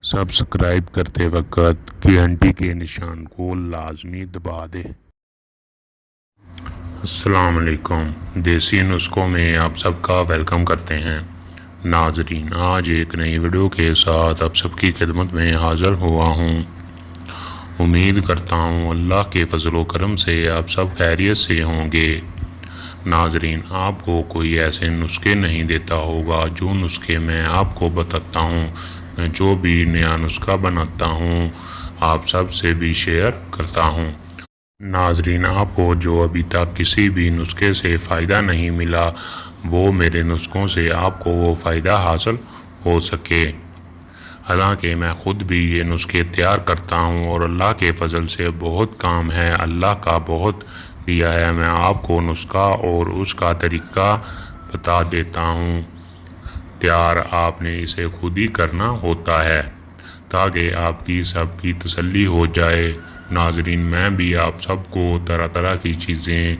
Subscribe کرتے وقت گھنٹی کے نشان کو لازمی دبا دیں۔ السلام علیکم، دیسی نسخوں میں آپ سب کا ویلکم کرتے ہیں۔ ناظرین، آج ایک نئی ویڈیو کے ساتھ آپ سب کی خدمت میں حاضر ہوا ہوں۔ امید کرتا ہوں اللہ کے فضل و کرم سے آپ سب خیریت سے ہوں گے۔ ناظرین، آپ کو کوئی ایسے نسخے نہیں دیتا ہوگا جو نسخے میں آپ کو بتاتا ہوں۔ میں جو بھی نیا نسخہ بناتا ہوں آپ سب سے بھی شیئر کرتا ہوں۔ ناظرین، آپ کو جو ابھی تک کسی بھی نسخے سے فائدہ نہیں ملا وہ میرے نسخوں سے آپ کو وہ فائدہ حاصل ہو سکے۔ حالانکہ میں خود بھی یہ نسخے تیار کرتا ہوں اور اللہ کے فضل سے بہت کام ہے، اللہ کا بہت دیا ہے۔ میں آپ کو نسخہ اور اس کا طریقہ بتا دیتا ہوں۔ تیار آپ نے اسے خود ہی کرنا ہوتا ہے تاکہ آپ کی سب کی تسلی ہو جائے۔ ناظرین، میں بھی آپ سب کو طرح طرح کی چیزیں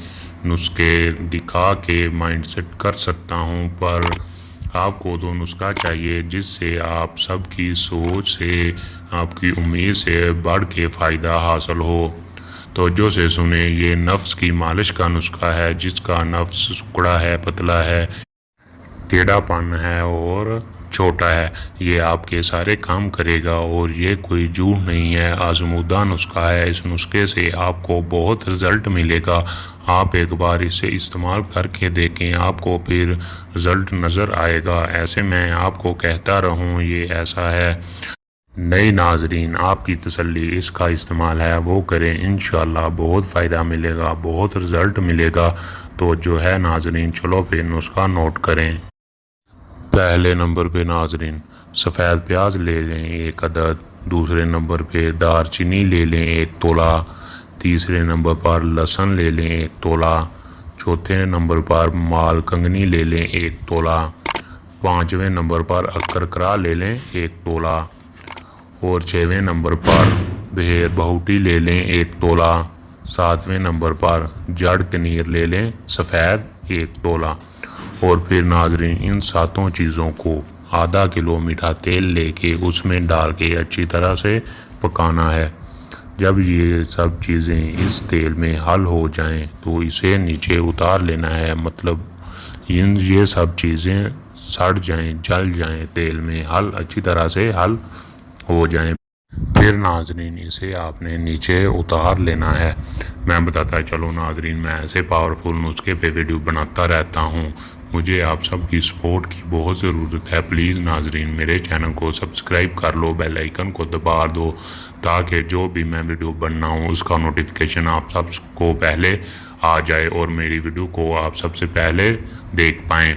نسخے دکھا کے مائنڈ سیٹ کر سکتا ہوں، پر آپ کو تو نسخہ چاہیے جس سے آپ سب کی سوچ سے، آپ کی امید سے بڑھ کے فائدہ حاصل ہو۔ توجہ سے سنیں، یہ نفس کی مالش کا نسخہ ہے جس کا نفس سکڑا ہے، پتلا ہے، ٹیڑھا پن ہے اور چھوٹا ہے۔ یہ آپ کے سارے کام کرے گا اور یہ کوئی جھوٹ نہیں ہے، آزمودہ نسخہ ہے۔ اس نسخے سے آپ کو بہت رزلٹ ملے گا۔ آپ ایک بار اسے استعمال کر کے دیکھیں، آپ کو پھر رزلٹ نظر آئے گا۔ ایسے میں آپ کو کہتا رہوں یہ ایسا ہے۔ نئی ناظرین، آپ کی تسلی اس کا استعمال ہے وہ کریں، انشاءاللہ بہت فائدہ ملے گا، بہت رزلٹ ملے گا۔ تو جو ہے ناظرین، چلو پھر نسخہ نوٹ کریں۔ پہلے نمبر پہ ناظرین سفید پیاز لے لیں 1 عدد، دوسرے نمبر پہ دار چینی لے لیں 1 تولہ، تیسرے نمبر پر لہسن لے لیں 1 تولہ، چوتھے نمبر پر مال کنگنی لے لیں 1 تولہ، پانچویں نمبر پر اکرکرا لے لیں 1 تولہ اور 6ویں نمبر پر بہیر بہوٹی لے لیں 1 تولہ، 7ویں نمبر پر جڑ کنیر لے لیں سفید 1 تولہ۔ اور پھر ناظرین ان ساتوں چیزوں کو آدھا کلو میٹھا تیل لے کے اس میں ڈال کے اچھی طرح سے پکانا ہے۔ جب یہ سب چیزیں اس تیل میں حل ہو جائیں تو اسے نیچے اتار لینا ہے، مطلب یہ سب چیزیں سڑ جائیں، جل جائیں، تیل میں اچھی طرح سے حل ہو جائیں۔ پھر ناظرین اسے آپ نے نیچے اتار لینا ہے۔ میں بتاتا چلو ناظرین، میں ایسے پاورفل نسخے پہ ویڈیو بناتا رہتا ہوں، مجھے آپ سب کی سپورٹ کی بہت ضرورت ہے۔ پلیز ناظرین میرے چینل کو سبسکرائب کر لو، بیل آئیکن کو دبا دو تاکہ جو بھی میں ویڈیو بناؤں اس کا نوٹیفیکیشن آپ سب کو پہلے آ جائے اور میری ویڈیو کو آپ سب سے پہلے دیکھ پائیں۔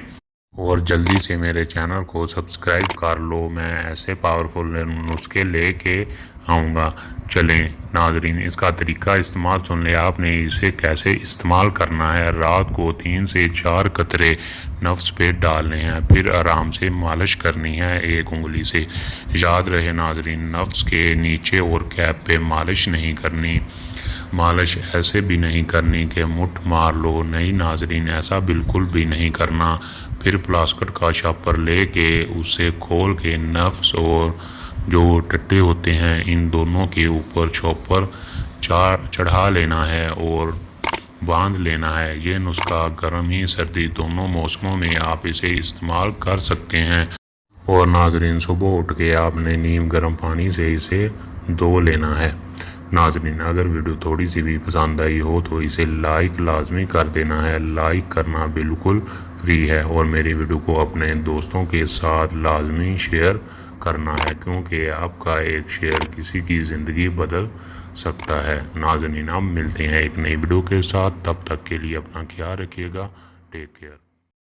اور جلدی سے میرے چینل کو سبسکرائب کر لو، میں ایسے پاورفل نسخے لے کے آؤں گا۔ چلیں ناظرین اس کا طریقہ استعمال سن لیں، آپ نے اسے کیسے استعمال کرنا ہے۔ رات کو 3 سے 4 قطرے نفس پہ ڈالنے ہیں، پھر آرام سے مالش کرنی ہے 1 انگلی سے۔ یاد رہے ناظرین، نفس کے نیچے اور کیپ پہ مالش نہیں کرنی، مالش ایسے بھی نہیں کرنی کہ مٹھ مار لو، نہیں ناظرین ایسا بالکل بھی نہیں کرنا۔ پھر پلاسٹک کا شاپر لے کے اسے کھول کے نفس اور جو ٹٹے ہوتے ہیں ان دونوں کے اوپر شاپر چڑھا لینا ہے اور باندھ لینا ہے۔ یہ نسخہ گرم ہی سردی دونوں موسموں میں آپ اسے استعمال کر سکتے ہیں۔ اور ناظرین صبح اٹھ کے آپ نے نیم گرم پانی سے اسے دھو لینا ہے۔ ناظرین اگر ویڈیو تھوڑی سی بھی پسند آئی ہو تو اسے لائک لازمی کر دینا ہے، لائک کرنا بالکل فری ہے، اور میری ویڈیو کو اپنے دوستوں کے ساتھ لازمی شیئر کرنا ہے کیونکہ آپ کا ایک شیئر کسی کی زندگی بدل سکتا ہے۔ ناظرین اب ملتے ہیں ایک نئی ویڈیو کے ساتھ، تب تک کے لیے اپنا خیال رکھیے گا، ٹیک کیئر۔